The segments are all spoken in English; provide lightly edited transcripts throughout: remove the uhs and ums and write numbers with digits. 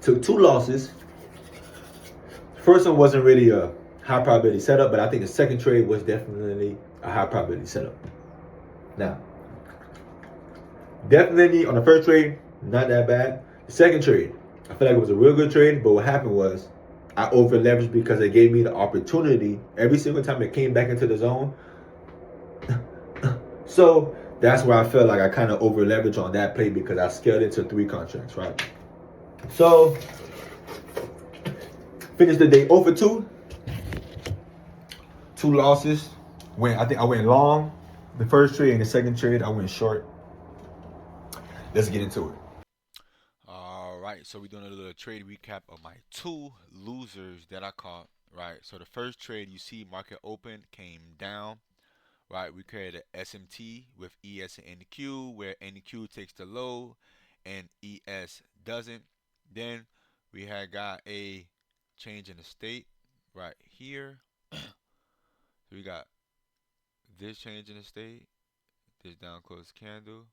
Took two losses. First one wasn't really a high probability setup, but I think the second trade was definitely a high probability setup. Now, definitely on the first trade, not that bad. The second trade, I feel like it was a real good trade, but what happened was I over leveraged because it gave me the opportunity every single time it came back into the zone. So that's where I felt like I kind of over leveraged on that play because I scaled into three contracts, right? So finished the day 0 for 2, two losses. I think I went long the first trade and the second trade I went short. Let's get into it. All right, so we're doing a little trade recap of my two losers that I caught. Right, so the first trade you see market open came down. Right, we created a SMT with ES and NQ, where NQ takes the low and ES doesn't. Then we had got a change in the state right here. So we got this change in the state, this down close candle.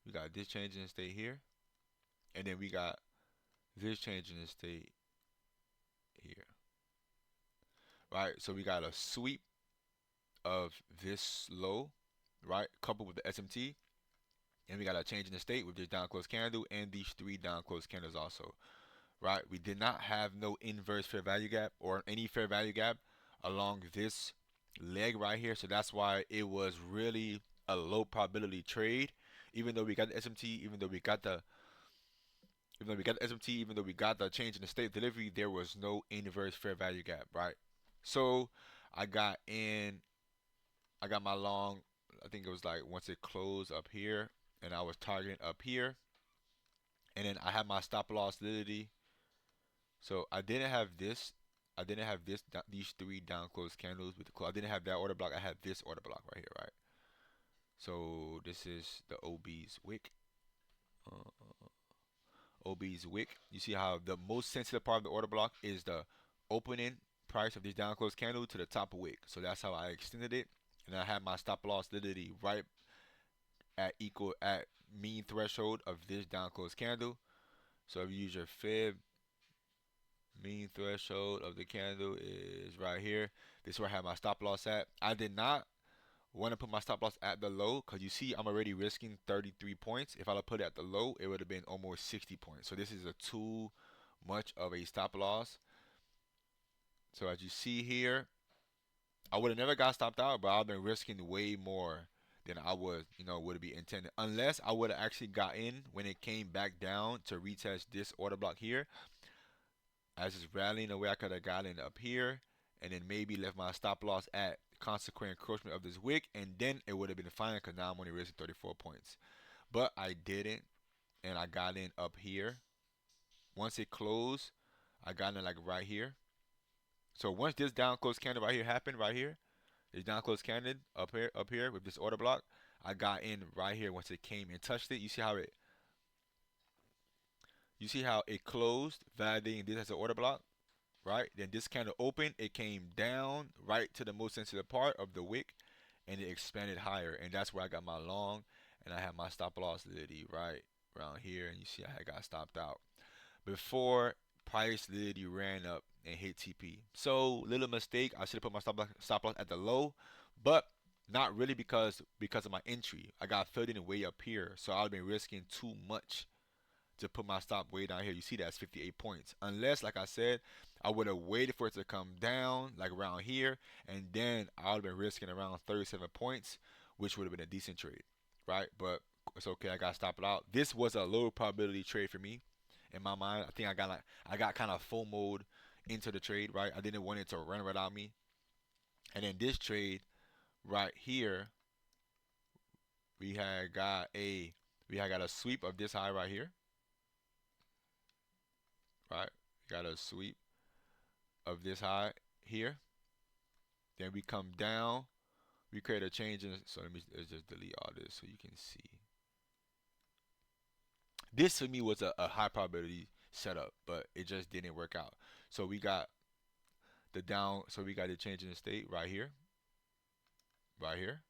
We got this change in the state here, and then we got this change in the state here. Right, so we got a sweep of this low, right, coupled with the SMT, and we got a change in the state with this down close candle and these three down close candles also. Right, we did not have no inverse fair value gap or any fair value gap along this leg right here, so that's why it was really a low probability trade. Even though we got the SMT, even though we got the change in the state delivery, there was no inverse fair value gap, right? So I got in, I got my long, I think it was like once it closed up here, and I was targeting up here, and then I had my stop loss validity. So I didn't have this. I didn't have these three down close candles with the close. I didn't have that order block. I had this order block right here, right? So this is the OB's wick. Uh, OB's wick. You see how the most sensitive part of the order block is the opening price of this down close candle to the top of wick. So that's how I extended it, and I had my stop loss literally right at mean threshold of this down close candle. So if you use your fib, mean threshold of the candle is right here. This is where I have my stop loss at. I did not want to put my stop loss at the low because you see I'm already risking 33 points. If I would put it at the low, it would have been almost 60 points. So this is a too much of a stop loss. So as you see here, I would have never got stopped out, but I've been risking way more than I would, would be intended. Unless I would have actually got in when it came back down to retest this order block here. As it's rallying away, I could have gotten up here and then maybe left my stop loss at consequent encroachment of this wick, and then it would have been fine because now I'm only risking 34 points. But I didn't, and I got in up here. Once it closed, I got in like right here. So once this down close candle right here happened, right here, this down close candle up here with this order block, I got in right here once it came and touched it. You see how it closed, validating this as an order block, right? Then this candle opened, it came down right to the most sensitive part of the wick, and it expanded higher, and that's where I got my long, and I had my stop loss literally right around here, and you see I got stopped out before price literally ran up and hit TP. So little mistake, I should have put my stop loss at the low, but not really because of my entry. I got filled in way up here, so I've been risking too much to put my stop way down here. You see that's 58 points. Unless, like I said, I would have waited for it to come down, like around here, and then I would have been risking around 37 points, which would have been a decent trade, right? But it's okay. I got to stop it out. This was a low probability trade for me. In my mind, I think I got kind of full mode into the trade, right? I didn't want it to run without me. And then this trade right here, we had got a we had got a sweep of this high right here, right? Got a sweep of this high here. Then we come down. We create a change in. So let's just delete all this so you can see. This for me was a high probability setup, but it just didn't work out. So we got the down. So we got the change in the state right here, right here.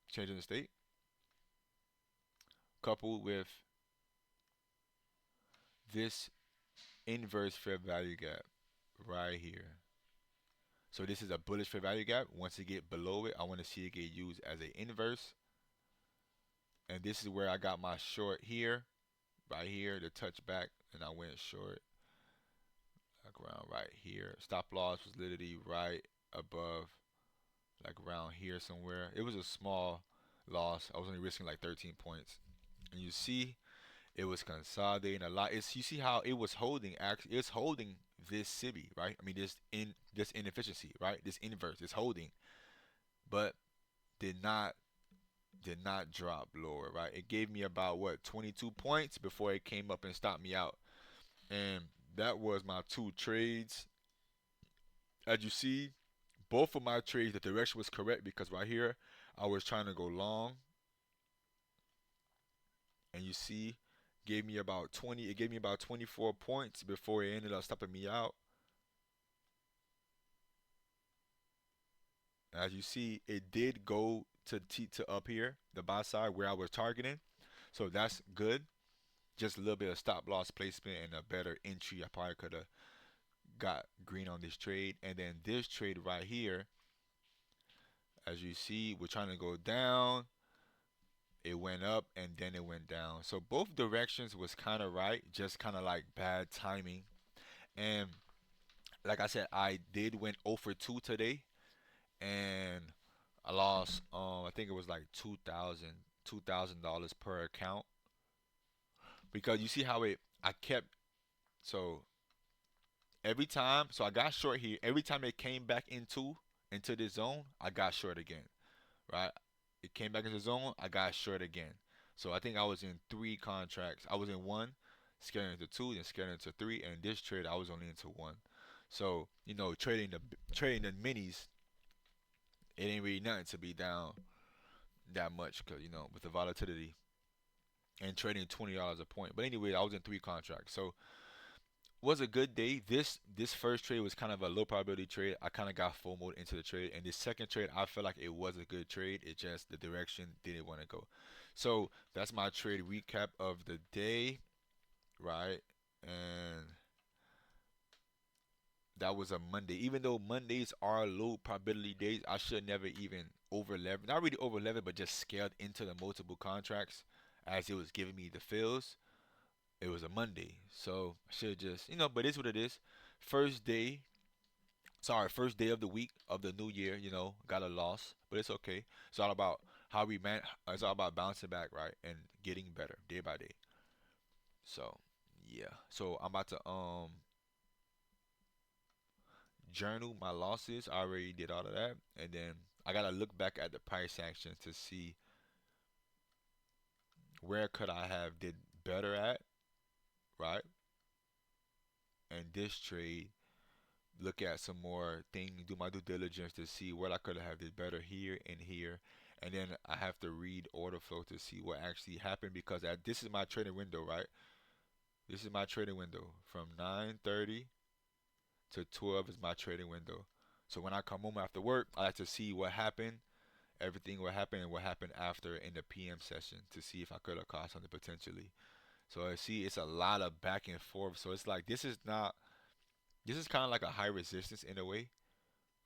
Change in the state coupled with this inverse fair value gap right here. So this is a bullish fair value gap. Once it get below it, I want to see it get used as an inverse. And this is where I got my short here, right here, to touch back, and I went short like around right here. Stop loss was literally right above, like around here somewhere. It was a small loss. I was only risking like 13 points. And you see, it was consolidating a lot. It's you see how it was holding. Actually, it's holding this SIBI, right? I mean, this inefficiency, right? This inverse is holding, but did not did not drop lower, right? It gave me about what 22 points before it came up and stopped me out, and that was my two trades. As you see, both of my trades, the direction was correct because right here I was trying to go long, and you see, gave me about 20. It gave me about 24 points before it ended up stopping me out. As you see, it did go to up here, the buy side where I was targeting. So that's good. Just a little bit of stop loss placement and a better entry. I probably could have got green on this trade. And then this trade right here, as you see, we're trying to go down. It went up and then it went down. So both directions was kind of right, just kind of like bad timing. And like I said, I did went 0 for 2 today, and I lost. I think it was like $2,000 per account because you see how it. I kept so every time. So I got short here. Every time it came back into this zone, I got short again. Right? It came back into the zone. I got short again. So I think I was in three contracts. I was in one, scaling into two, then scaling into three, and this trade I was only into one. So trading the minis, it ain't really nothing to be down that much because with the volatility and trading $20 a point. But anyway, I was in three contracts, so was a good day. This first trade was kind of a low probability trade. I kind of got FOMOed into the trade, and this second trade I felt like it was a good trade. It just the direction didn't want to go. So that's my trade recap of the day, right? And that was a Monday. Even though Mondays are low probability days, I should never even over leverage. Not really over leverage, but just scaled into the multiple contracts as it was giving me the fills. It was a Monday, so I should just but it's what it is. First day, sorry, first day of the week of the new year. Got a loss, but it's okay. It's all about how we man. It's all about bouncing back, right, and getting better day by day. So yeah, so I'm about to journal my losses. I already did all of that, and then I gotta look back at the price actions to see where could I have did better at, right? And this trade, look at some more things, do my due diligence to see what I could have did better here and here, and then I have to read order flow to see what actually happened because this is my trading window, right? This is my trading window from 9:30 to 12 is my trading window. So when I come home after work, I like to see what happened, everything what happened, and what happened after in the PM session to see if I could have caught something potentially. So I see it's a lot of back and forth. So it's like this is not. This is kind of like a high resistance in a way,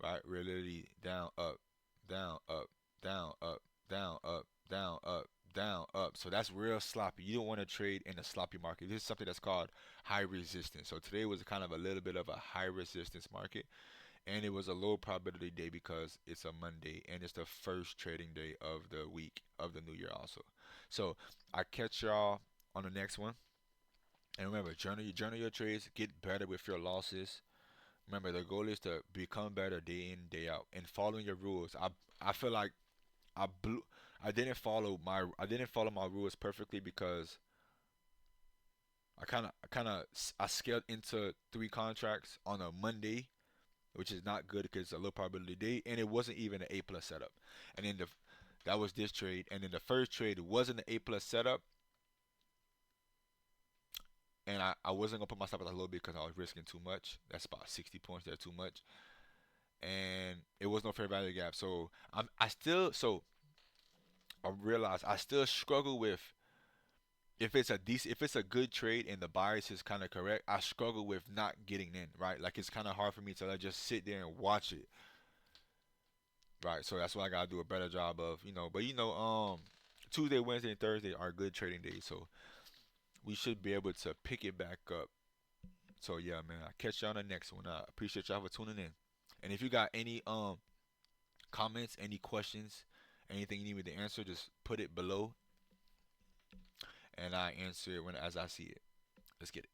right? We're literally down, up, down, up, down, up, down, up, down, up, down, up. So that's real sloppy. You don't want to trade in a sloppy market. This is something that's called high resistance. So today was kind of a little bit of a high resistance market, and it was a low probability day because it's a Monday and it's the first trading day of the week of the new year also. So I catch y'all on the next one. And remember, journal your trades, get better with your losses. Remember, the goal is to become better day in, day out, and following your rules. I feel like I blew. I didn't follow my rules perfectly because I scaled into three contracts on a Monday, which is not good because it's a low probability day, and it wasn't even an A plus setup. And then that was this trade, and then the first trade wasn't an A plus setup, and I wasn't gonna put myself at a little bit because I was risking too much. That's about 60 points there, too much, and it was no fair value gap. So I realized I still struggle with if it's a good trade and the bias is kind of correct, I struggle with not getting in, right? Like it's kind of hard for me to like just sit there and watch it, right? So that's why I gotta do a better job of, but Tuesday, Wednesday, and Thursday are good trading days, so we should be able to pick it back up. So yeah, man, I'll catch you on the next one. I appreciate y'all for tuning in. And if you got any comments, any questions, anything you need me to answer, just put it below and I answer it when as I see it. Let's get it.